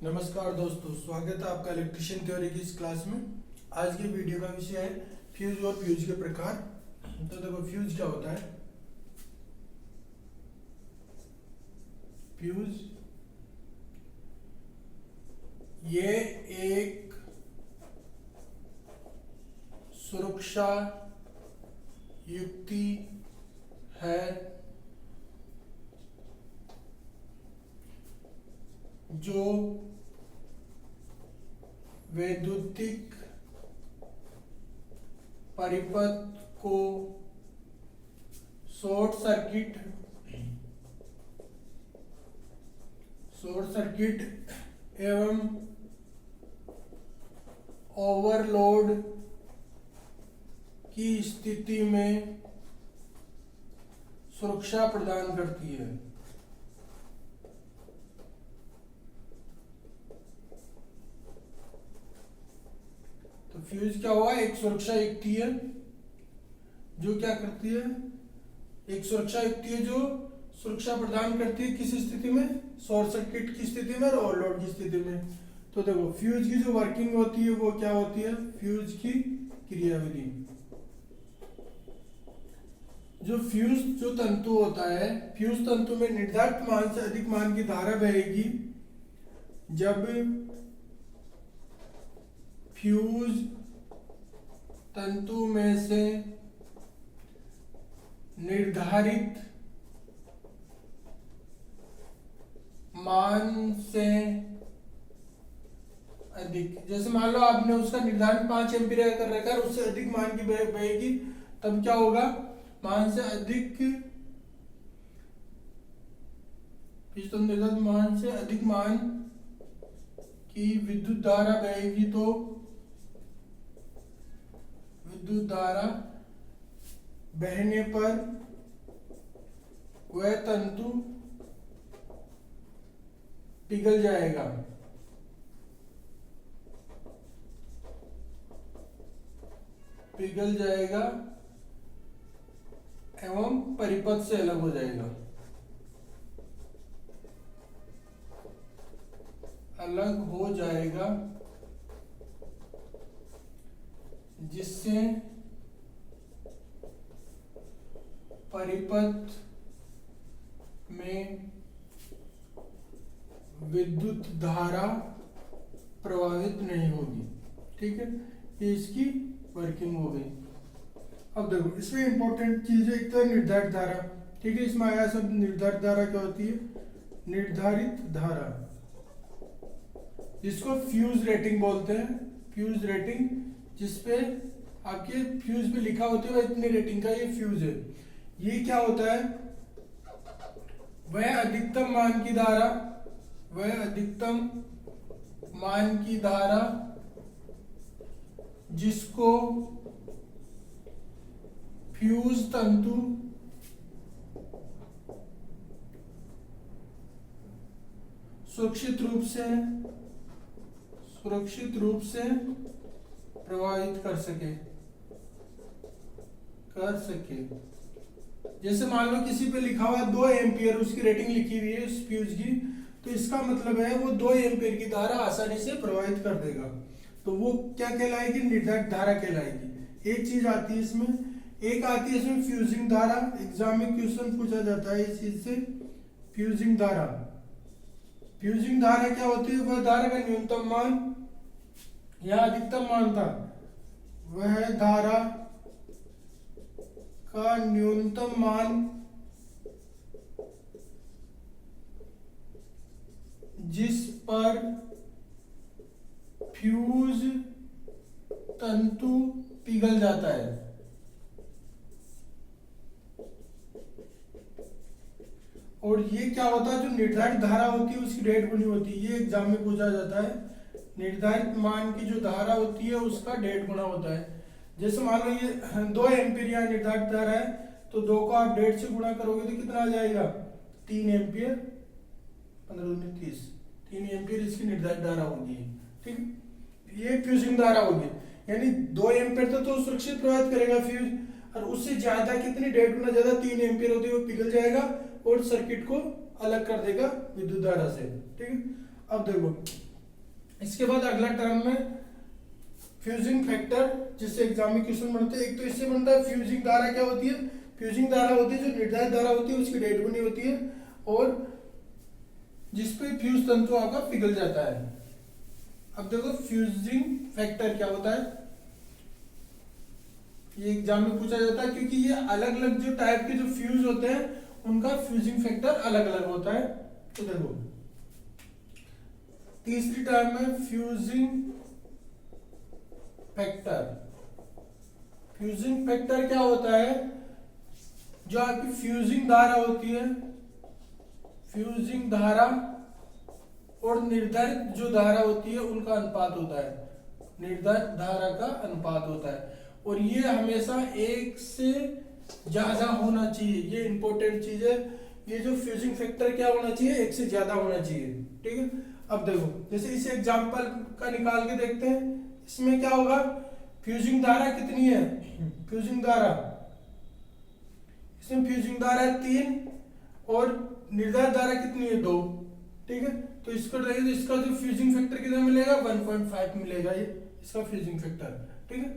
नमस्कार दोस्तों, स्वागत है आपका इलेक्ट्रिशियन थ्योरी की इस क्लास में। आज की वीडियो का विषय है फ्यूज और फ्यूज के प्रकार। तो देखो, फ्यूज क्या होता है। फ्यूज ये एक सुरक्षा युक्ति है जो वैद्युतिक परिपथ को शॉर्ट सर्किट एवं ओवरलोड की स्थिति में सुरक्षा प्रदान करती है। तो फ्यूज क्या हुआ? एक सुरक्षा युक्ति है जो क्या करती है, एक सुरक्षा युक्ति है जो सुरक्षा प्रदान करती है किस स्थिति में? शॉर्ट सर्किट की स्थिति में और ओवरलोड की स्थिति में। तो देखो, फ्यूज की जो वर्किंग होती है वो क्या होती है? फ्यूज की क्रियाविधि। जो फ्यूज जो तंतु होता है, फ्यूज तंतु में निर्धारित मान से अधिक मान की धारा बहेगी जब फ्यूज तंतु में से निर्धारित मान से अधिक, जैसे मान लो आपने उसका निर्धारित 5 एम्पीयर कर रखा है, उससे अधिक मान की बहेगी, तब क्या होगा? मान से अधिक, निर्धारित मान से अधिक मान की विद्युत धारा बहेगी तो विद्युत धारा बहने पर वह तंतु पिघल जाएगा। एवं परिपथ से अलग हो जाएगा। जिससे परिपथ में विद्युत धारा प्रवाहित नहीं होगी। ठीक है, ये इसकी वर्किंग हो गई। अब देखो, इसमें इंपॉर्टेंट चीज है, एक तो निर्धारित धारा। ठीक है, इसमें आया सब। निर्धारित धारा क्या होती है? निर्धारित धारा जिसको फ्यूज रेटिंग बोलते हैं। फ्यूज रेटिंग, जिसपे आपके फ्यूज पे लिखा होता है इतनी रेटिंग का ये फ्यूज है। ये क्या होता है? वह अधिकतम मान की धारा जिसको फ्यूज तंतु सुरक्षित रूप से प्रवाहित कर सके। जैसे मान लो किसी पे लिखा हुआ 2 एम्पियर, उसकी रेटिंग लिखी हुई है उस फ्यूज की, तो इसका मतलब है वो 2 एम्पियर की धारा आसानी से प्रवाहित कर देगा। तो वो क्या कहलाएगी? निर्धारित धारा कहलाएगी। एक चीज आती है इसमें, एक आती है इसमें फ्यूजिंग धारा। एग्जाम में क्वेश्चन पूछा जाता है इस चीज से, फ्यूजिंग धारा। फ्यूजिंग धारा क्या होती है? वह धारा का न्यूनतम मान या अधिकतम मान था, वह धारा का न्यूनतम मान जिस पर फ्यूज तंतु पिघल जाता है। और ये क्या होता है? जो निर्धारित धारा होती है उसकी 1.5 गुनी होती है। ये एग्जाम में पूछा जाता है। निर्धारित मान की जो धारा होती है उसका 1.5 गुना होता है। जैसे मान लो ये 2 एम्पीयर यहाँ निर्धारित धारा है, तो 2 को आप 1.5 से गुणा करोगे तो कितना आ जाएगा? 3 एम्पीयर, 15 दूनी 30, 3 एम्पीयर इसकी निर्धारित धारा होगी। ठीक, ये फ्यूजिंग धारा होगी, यानी 2 एम्पीयर तो सुरक्षित प्रवाहित करेगा फ्यूज, और उससे ज्यादा कितनी 1.5 गुना ज्यादा 3 एम्पीयर होती है वो पिघल जाएगा और सर्किट को अलग कर देगा विद्युत धारा से। ठीक है, अब देखो इसके बाद अगला टर्म में फ्यूजिंग फैक्टर, जिससे एग्जाम में क्वेश्चन बनते हैं। एक तो इससे बनता है फ्यूजिंग धारा। क्या होती है? फ्यूजिंग धारा होती है जो निर्धारित धारा होती है उसकी डेट बनी होती है और जिसपे फ्यूज तंतु आपका पिघल जाता है। अब देखो फ्यूजिंग फैक्टर क्या होता है, ये एग्जाम में पूछा जाता है क्योंकि ये अलग अलग जो टाइप के जो फ्यूज होते हैं उनका फ्यूजिंग फैक्टर अलग अलग होता है। तो देखो तीसरी टर्म है फ्यूजिंग फैक्टर। फ्यूजिंग फैक्टर क्या होता है? जो आपकी फ्यूजिंग धारा होती है, फ्यूजिंग धारा और निर्धारित जो धारा होती है उनका अनुपात होता है, निर्धारित धारा का अनुपात होता है। और ये हमेशा एक से ज्यादा होना चाहिए, ये इंपॉर्टेंट चीज है। ये जो फ्यूजिंग फैक्टर क्या होना चाहिए? एक से ज्यादा होना चाहिए। ठीक है, अब देखो जैसे इस एग्जांपल का निकाल के देखते हैं। इसमें क्या होगा? फ्यूजिंग धारा कितनी है? फ्यूजिंग धारा, इसमें फ्यूजिंग धारा है 3 और निर्धारित धारा कितनी है? 2। ठीक है, तो इसको तो इसका जो फ्यूजिंग फैक्टर कितना मिलेगा? 1.5 मिलेगा ये इसका फ्यूजिंग फैक्टर। ठीक है,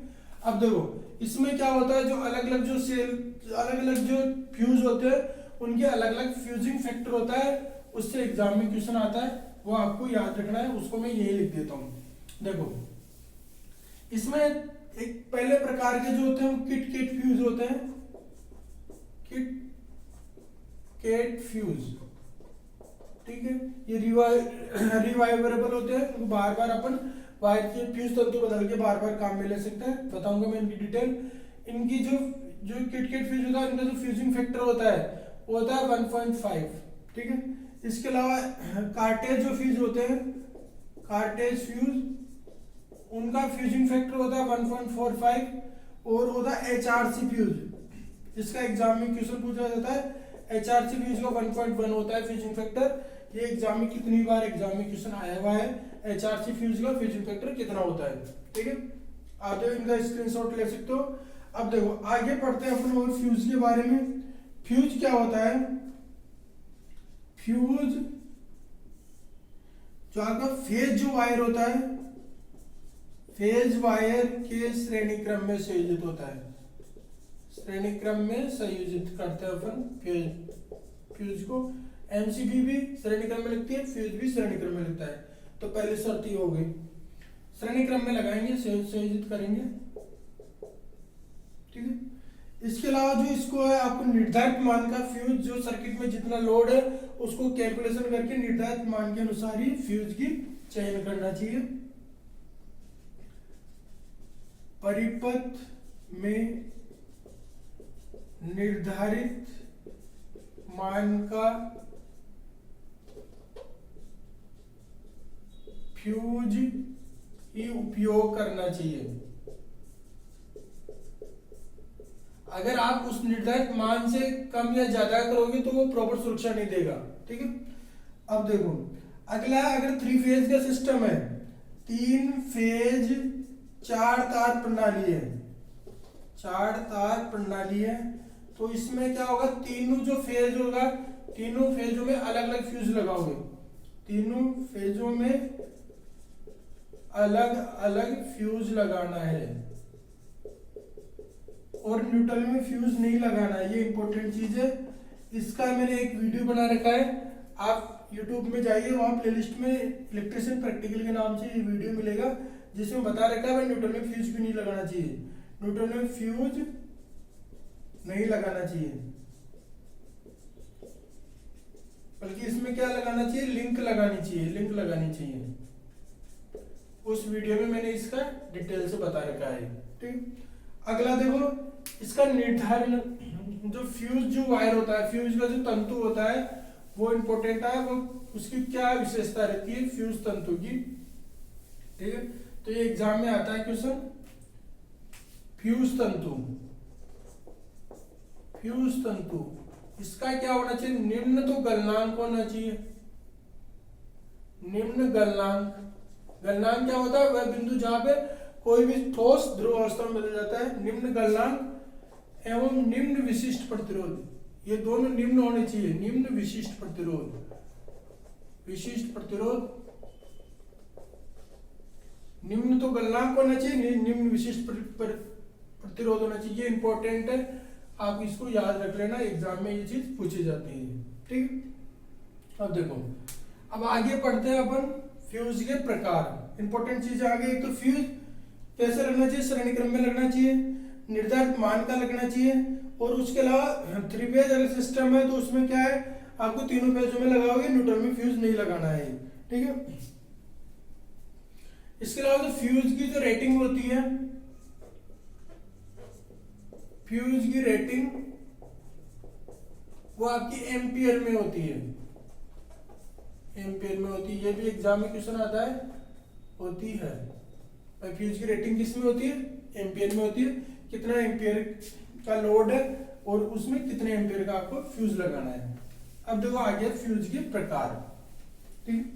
अब देखो इसमें क्या होता है, जो अलग अलग जो सेल, अलग अलग जो फ्यूज होते हैं उनके अलग अलग फ्यूजिंग फैक्टर होता है। उससे एग्जाम में क्वेश्चन आता है, वो आपको याद रखना है। उसको मैं यही लिख देता हूं। देखो इसमें एक पहले प्रकार के जो होते हैं वो किट केट फ्यूज होते हैं, किट केट फ्यूज। ठीक है, ये रिवाइवेबल होते हैं, उनको बार बार अपन वायर के फ्यूज तंतु बदल के बार बार काम में ले सकते हैं। बताऊंगा मैं इनकी डिटेल। इनकी जो किट केट फ्यूज होता है इनका जो फ्यूजिंग फैक्टर होता है वो होता है 1.5। ठीक है, इसके अलावा कार्टेज जो फ्यूज होते हैं, कार्टेज फ्यूज, उनका फ्यूजिंग फैक्टर होता है 1.45 और होता है HRC फ्यूज। इसका एग्जाम में क्वेश्चन पूछा जाता है। HRC फ्यूज का 1.1 होता है फ्यूजिंग फैक्टर। ये एग्जाम में कितनी बार एग्जाम में क्वेश्चन आया हुआ है, HRC फ्यूज का फ्यूजिंग फैक्टर कितना होता है। ठीक है, आप जो इनका स्क्रीनशॉट ले सकते हो। अब देखो आगे पढ़ते हैं अपन और फ्यूज के बारे में। फ्यूज क्या होता है? फ्यूज जो आपका फेज जो वायर होता है, फेज वायर के श्रेणी क्रम में संयोजित होता है। श्रेणी क्रम में संयोजित करते हैं अपन फ्यूज को। एमसीबी भी श्रेणी क्रम में लिखती है, फ्यूज भी श्रेणी क्रम में लिखता है। तो पहली शर्त ये हो गई, श्रेणी क्रम में लगाएंगे, संयोजित करेंगे। ठीक है, इसके अलावा जो इसको है आपको निर्धारित मान का फ्यूज, जो सर्किट में जितना लोड है उसको कैलकुलेशन करके निर्धारित मान के अनुसार ही फ्यूज की चयन करना चाहिए। परिपथ में निर्धारित मान का फ्यूज ही उपयोग करना चाहिए। अगर आप उस निर्धारित मान से कम या ज्यादा करोगे तो वो प्रॉपर सुरक्षा नहीं देगा। ठीक है, अब देखो अगला, अगर 3 फेज का सिस्टम है, 3 फेज 4 तार प्रणाली है, 4 तार प्रणाली है, तो इसमें क्या होगा? तीनों जो फेज होगा, तीनों फेजों में अलग अलग फ्यूज लगाओगे। तीनों फेजों में अलग अलग फ्यूज लगाना है और न्यूट्रल में फ्यूज नहीं लगाना है। ये इंपॉर्टेंट चीज है। इसका मैंने एक वीडियो बना रखा है, आप YouTube में जाइए, वहां प्लेलिस्ट में इलेक्ट्रिशियन प्रैक्टिकल के नाम से ये वीडियो मिलेगा, जिसमें बता रखा है न्यूट्रल में फ्यूज भी नहीं लगाना चाहिए। न्यूट्रल में फ्यूज नहीं लगाना चाहिए, बल्कि इसमें क्या लगाना चाहिए? लिंक लगानी चाहिए, लिंक लगानी चाहिए। उस वीडियो में मैंने इसका डिटेल से बता रखा है। ठीक, अगला देखो इसका निर्धारण, जो फ्यूज जो वायर होता है, फ्यूज का जो तंतु होता है वो इंपॉर्टेंट है। वो उसकी क्या विशेषता रहती है फ्यूज तंतु की। ठीक है, तो ये एग्जाम में आता है क्वेश्चन। फ्यूज तंतु, फ्यूज तंतु इसका क्या होना चाहिए? निम्न तो गलनांक होना चाहिए। निम्न गलनांक, गलनांक क्या होता है? वह बिंदु जहां पे कोई भी ठोस ध्रुव अवस्था में बदल जाता है। निम्न गलनांक एवं निम्न विशिष्ट प्रतिरोध, ये दोनों निम्न होने चाहिए। निम्न विशिष्ट प्रतिरोध, विशिष्ट प्रतिरोध निम्न तो गलनांक होना चाहिए, निम्न विशिष्ट प्रतिरोध होना चाहिए। ये इंपॉर्टेंट है, आप इसको याद रख लेना, एग्जाम में ये चीज पूछी जाती है। ठीक है, अब देखो, अब आगे पढ़ते हैं अपन फ्यूज के प्रकार। इंपॉर्टेंट चीज आ गई। तो फ्यूज कैसे लगना चाहिए? श्रेणी क्रम में लगना चाहिए, निर्धारित मान का लगना चाहिए, और उसके अलावा 3 फेज अगर सिस्टम है तो उसमें क्या है, आपको तीनों फेजों में लगाओगे, न्यूट्रल में फ्यूज नहीं लगाना है। ठीक है, इसके अलावा जो फ्यूज की जो रेटिंग होती है, फ्यूज की रेटिंग वो आपकी एम्पियर में होती है, एम्पियर में होती है। ये भी एग्जाम में क्वेश्चन आता है, होती है। फ्यूज की रेटिंग किस में होती है? एम्पियर में होती है। कितना एम्पियर का लोड है और उसमें कितने एम्पियर का आपको फ्यूज लगाना है। अब देखो आगे फ्यूज के प्रकार। ठीक,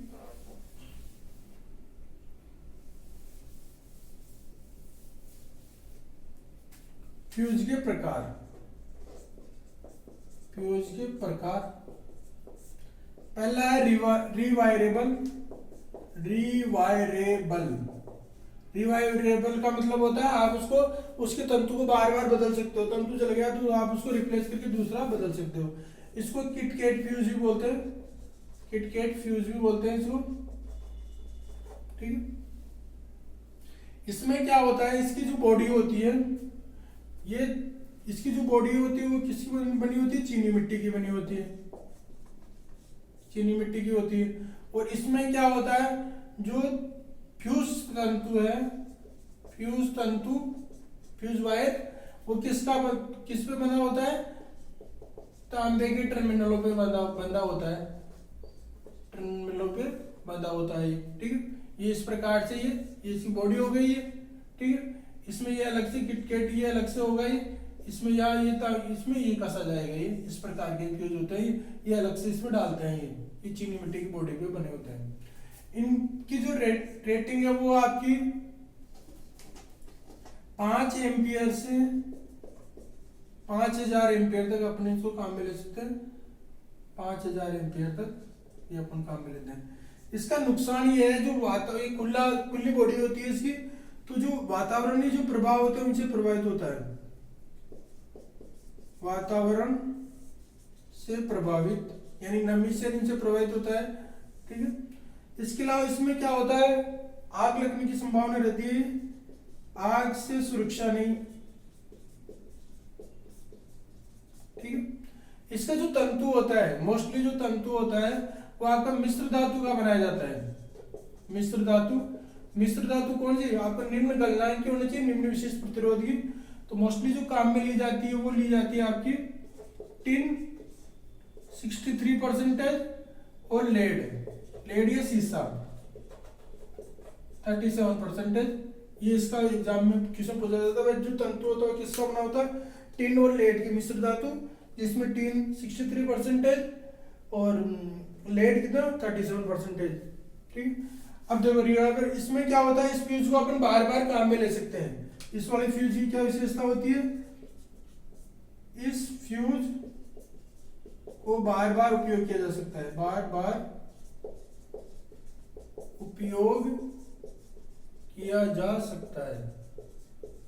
फ्यूज के प्रकार, फ्यूज के प्रकार, पहला है रिवायरेबल। रिवायरेबल, रिवायरेबल का मतलब होता है आप उसको, उसके तंतु को बार बार बदल सकते हो। तंतु चल गया तो आप उसको रिप्लेस करके दूसरा बदल सकते हो। इसको किटकैट फ्यूज भी बोलते हैं, किटकैट फ्यूज भी बोलते हैं इसको। ठीक है, इसमें क्या होता है, इसकी जो बॉडी होती है, ये इसकी जो बॉडी होती है वो किसकी बनी होती है? चीनी मिट्टी की बनी होती है, चीनी मिट्टी की होती है। और इसमें क्या होता है, जो फ्यूज तंतु है, फ्यूज तंतु, फ्यूज वायर, वो किस पे बंधा होता है? तांबे के टर्मिनलों पे बंधा होता है, टर्मिनलों पे बंधा होता है। ठीक है, ये इस प्रकार से ये इसकी बॉडी हो गई है। ठीक है, इसमें ये अलग से किटकैट, ये अलग से होगा, इसमें या इसमें ये कसा जाएगा। ये इस प्रकार के फ्यूज होते हैं, ये अलग से इसमें डालते हैं। ये चीनी मिट्टी की बॉडी पे बने होते हैं। इनकी जो रेटिंग है वो आपकी 5 एम्पियर से 5000 एम्पियर तक अपने इसको काम में ले सकते हैं। 5000 एम्पियर तक ये अपन काम में लेते हैं। इसका नुकसान ये है, जो खुली बॉडी होती है इसकी, तो जो वातावरणीय जो प्रभाव होते हैं उनसे प्रभावित होता है, वातावरण से प्रभावित, यानी नमी से इनसे प्रभावित होता है। ठीक है, इसके अलावा इसमें क्या होता है, आग लगने की संभावना रहती है, आग से सुरक्षा नहीं। ठीक है, इसका जो तंतु होता है, मोस्टली जो तंतु होता है वो आपका मिश्र धातु का बनाया जाता है। मिश्र धातु, मिश्र धातु कौन सी? आपका निम्न गलनांक की होनी चाहिए, निम्न विशिष्ट प्रतिरोध की। तो मोस्टली जो काम में ली जाती है वो ली जाती है आपकी टिन 63% और लेड या शीशा 37%। ये इसका एग्जाम में क्वेश्चन पूछा जाता है। जो तंतु होता है किसका बना होता है? टिन और लेड की मिश्र धातु, जिसमें टिन 63% और लेड कितना? 37%। ठीक, अब देखो अगर इसमें क्या होता है, इस फ्यूज को अपन बार बार काम में ले सकते हैं। इस वाले फ्यूज की क्या विशेषता होती है? इस फ्यूज को बार बार उपयोग किया जा सकता है, बार बार उपयोग किया जा सकता है,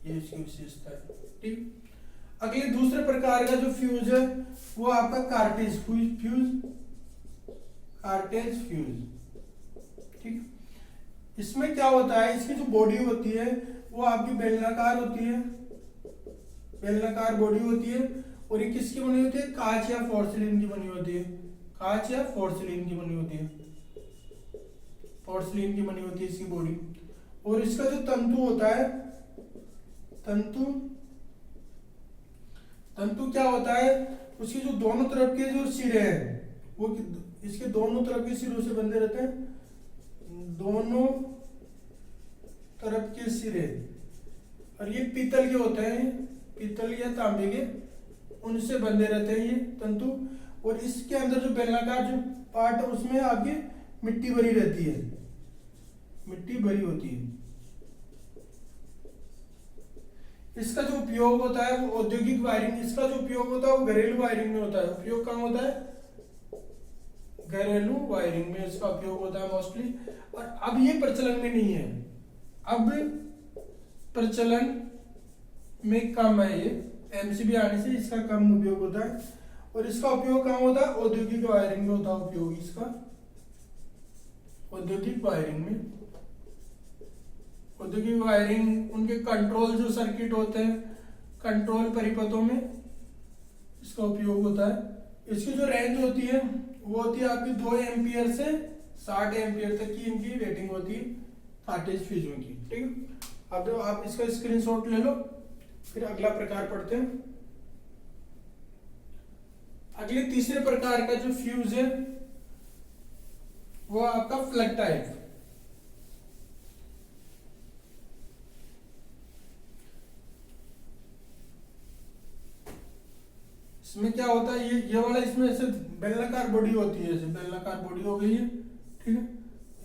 ये इसकी विशेषता है। ठीक, अगले दूसरे प्रकार का जो फ्यूज है वो आपका कार्टेज फ्यूज, कार्टेज फ्यूज। ठीक, इसमें क्या होता है, इसकी जो बॉडी होती है वो आपकी बेलनाकार होती है, बेलनाकार बॉडी होती है। और ये किसकी बनी होती है? कांच या पोर्सिलिन की बनी होती है, कांच या पोर्सिलिन की बनी होती है, पोर्सिलिन की बनी होती है इसकी बॉडी। और इसका जो तंतु होता है, तंतु क्या होता है, उसकी जो दोनों तरफ के जो सिरे हैं वो इसके दोनों तरफ के सिरों से बंधे रहते हैं, दोनों तरफ के सिरे। और ये पीतल के होते हैं, पीतल या तांबे के, उनसे बंधे रहते हैं ये तंतु। और इसके अंदर जो बेलनाकार जो पार्ट है उसमें आपकी मिट्टी भरी रहती है, मिट्टी भरी होती है। इसका जो उपयोग होता है वो औद्योगिक वायरिंग, इसका जो उपयोग होता है वो घरेलू वायरिंग में होता है। उपयोग कहाँ होता है? घरेलू वायरिंग में इसका उपयोग होता है मोस्टली। और अब ये प्रचलन में नहीं है, अब प्रचलन में कम है, ये एमसीबी आने से इसका कम उपयोग होता है। और इसका उपयोग कहाँ होता है? औद्योगिक वायरिंग में होता है उपयोग इसका, औद्योगिक वायरिंग में। औद्योगिक वायरिंग, उनके कंट्रोल जो सर्किट होते हैं, कंट्रोल परिपथों में इसका उपयोग होता है। इसकी जो रेंज होती है वो होती है आपकी 2 एम्पियर से 60 एम्पियर तक की इनकी रेटिंग होती है कार्टेज फ्यूजों की। ठीक है, अब आप इसका स्क्रीनशॉट ले लो, फिर अगला प्रकार पढ़ते हैं। अगले तीसरे प्रकार का जो फ्यूज है वो आपका फ्लग टाइप। इसमें क्या होता है, ये वाला इसमें ऐसे बेलनाकार बॉडी होती है, ऐसे बेलनाकार बॉडी हो गई है। ठीक है,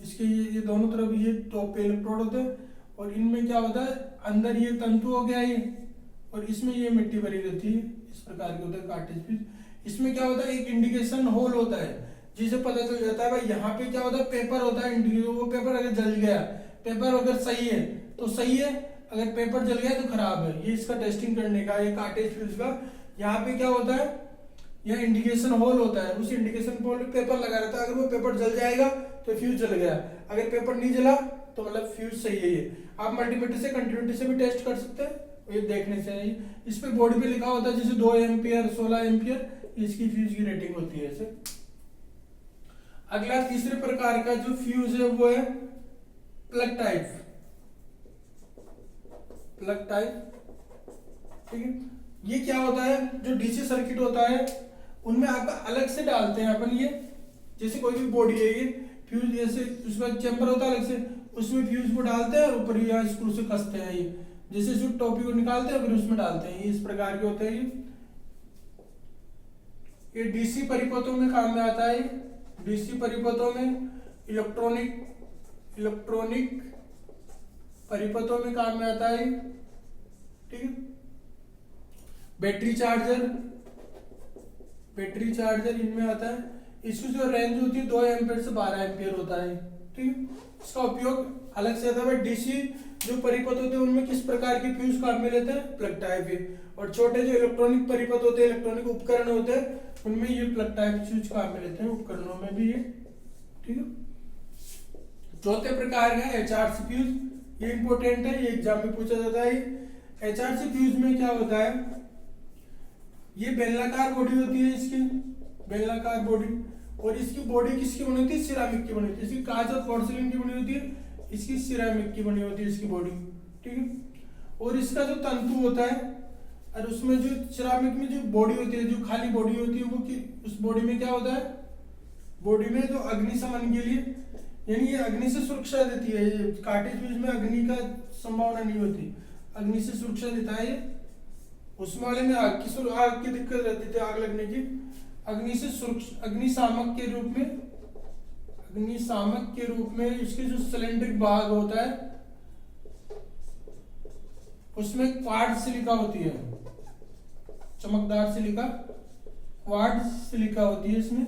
इसके ये दोनों तरफ ये टॉप पे इलेक्ट्रोड होते हैं, और इनमें क्या होता है, अंदर ये तंतु हो गया ये, और इसमें ये मिट्टी भरी रहती है। इस प्रकार के होता है कार्टेज फ्यूज। इसमें क्या होता है, एक इंडिकेशन होल होता है जिसे पता चल जाता है भाई यहाँ पे क्या होता है, पेपर होता है इंडिकेटर। वो पेपर अगर जल गया, पेपर अगर सही है तो सही है, अगर पेपर जल गया तो खराब है। ये इसका टेस्टिंग करने का, ये कार्टेज फ्यूज का यहाँ पे क्या होता है, यह इंडिकेशन होल होता है। उस इंडिकेशन होल पे पेपर लगा रहता है। अगर वो पेपर जल जाएगा तो फ्यूज जल गया, अगर पेपर नहीं जला तो मतलब फ्यूज सही है। ये आप मल्टीमीटर से, कंटिन्यूटी से भी टेस्ट कर सकते हैं, ये देखने से। इस पे बोर्ड पे लिखा होता है जैसे 2 एम्पियर 16 एम्पियर इसकी फ्यूज की रेटिंग होती है ऐसे। अगला तीसरे प्रकार का जो फ्यूज है वो है प्लग टाइप। प्लग टाइप, ठीक है, ये क्या होता है, जो डीसी सर्किट होता है उनमें आपका अलग से डालते हैं अपन। ये जैसे कोई भी बॉडी है, ये फ्यूज जैसे उसका चैम्बर होता है अलग से, उसमें फ्यूज को डालते हैं और ऊपर यहाँ स्क्रू से कसते हैं। ये जैसे इस टॉपी को निकालते हैं फिर उसमें डालते हैं। ये इस प्रकार के होते हैं। ये डीसी परिपथों में काम में आता है। डीसी परिपथों में, इलेक्ट्रॉनिक परिपथों में काम में आता है। ठीक है, बैटरी चार्जर इनमें आता है। इसकी जो रेंज होती है 2 एम्पियर से 12 एम्पियर होता है। ठीक है, इसका उपयोग अलग से आता है। डीसी जो परिपथ होते हैं उनमें किस प्रकार के फ्यूज काम में लेते हैं, प्लग टाइप है। और छोटे जो इलेक्ट्रॉनिक परिपथ होते हैं, इलेक्ट्रॉनिक उपकरण होते हैं, उनमें ये प्लग टाइप फ्यूज काम में लेते हैं, उपकरणों में भी ये। ठीक है, चौथे प्रकार का एचआरसी फ्यूज। ये इंपॉर्टेंट है, ये एग्जाम में पूछा जाता है। एचआरसी फ्यूज में क्या होता है, ये बेलनाकार बॉडी होती है, इसकी बेलनाकार बॉडी, और इसकी बॉडी किसकी बनी होती है, सिरामिक की बनी होती है। इसकी कांच और पोर्सिलेन की बनी होती है, इसकी सिरामिक की बनी होती है इसकी बॉडी। ठीक है, और इसका जो तंतु होता है, और उसमें जो सिरामिक में जो बॉडी होती है, जो खाली बॉडी होती है, वो उस बॉडी में क्या होता है, बॉडी में जो अग्निशमन के लिए, यानी ये अग्नि से सुरक्षा देती है। ये कार्टेज फ्यूज में अग्नि का संभावना नहीं होती, अग्नि से सुरक्षा देता है। उस वाले में आग की दिक्कत रहती थी, आग लगने की। अग्नि से सुरक्षा, अग्निशामक के रूप में इसके जो सिलेंडरिक भाग होता है उसमें क्वार्ट्ज सिलिका होती है, चमकदार सिलिका, क्वार्ट्ज सिलिका होती है इसमें।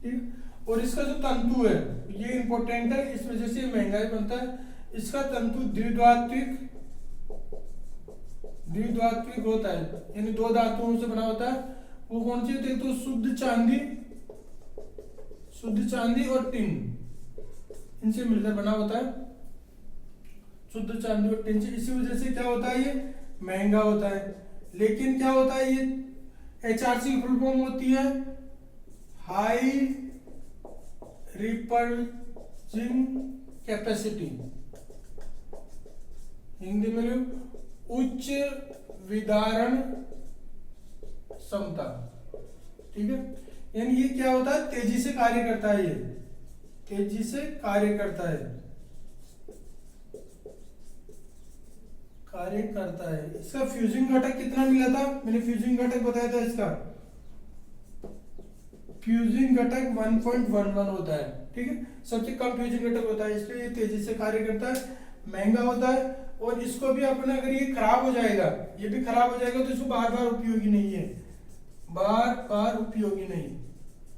ठीक, और इसका जो तंतु है ये इंपॉर्टेंट है, इस वजह से महंगाई बनता है। इसका तंतु द्विधात्विक होता है, यानी 2 धातुओं से बना होता है। वो कौन सी होती है, तो शुद्ध चांदी और टिन, इनसे मिलकर बना होता है, शुद्ध चांदी और टिन से। इसी वजह से क्या होता है, ये महंगा होता है। लेकिन क्या होता है, ये एचआरसी की फुल फॉर्म होती है हाई रिपल्जिंग कैपेसिटी, हिंदी में उच्च विदारण क्षमता। ठीक है, यानी ये क्या होता है, तेजी से कार्य करता है, ये तेजी से कार्य करता है। इसका फ्यूजिंग घटक कितना मिला था, मैंने फ्यूजिंग घटक बताया था। इसका फ्यूजिंग घटक 1.11 होता है। ठीक है, सबसे कम फ्यूजिंग घटक होता है, इसलिए ये तेजी से कार्य करता है, महंगा होता है। और इसको भी अपना, अगर ये खराब हो जाएगा, ये भी खराब हो जाएगा, तो इसको बार बार उपयोगी नहीं है,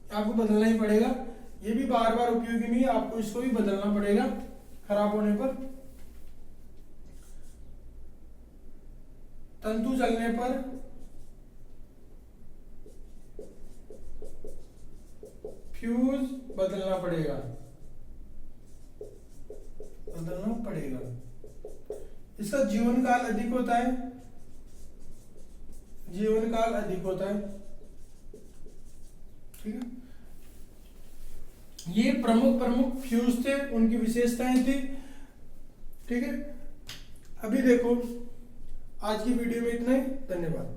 आपको बदलना ही पड़ेगा। ये भी बार बार उपयोगी नहीं है, आपको इसको भी बदलना पड़ेगा खराब होने पर। तंतु जलने पर फ्यूज बदलना पड़ेगा, इसका जीवन काल अधिक होता है, जीवन काल अधिक होता है। ठीक है, ये प्रमुख प्रमुख फ्यूज थे, उनकी विशेषताएं थी। ठीक है, अभी देखो आज की वीडियो में इतना ही, धन्यवाद।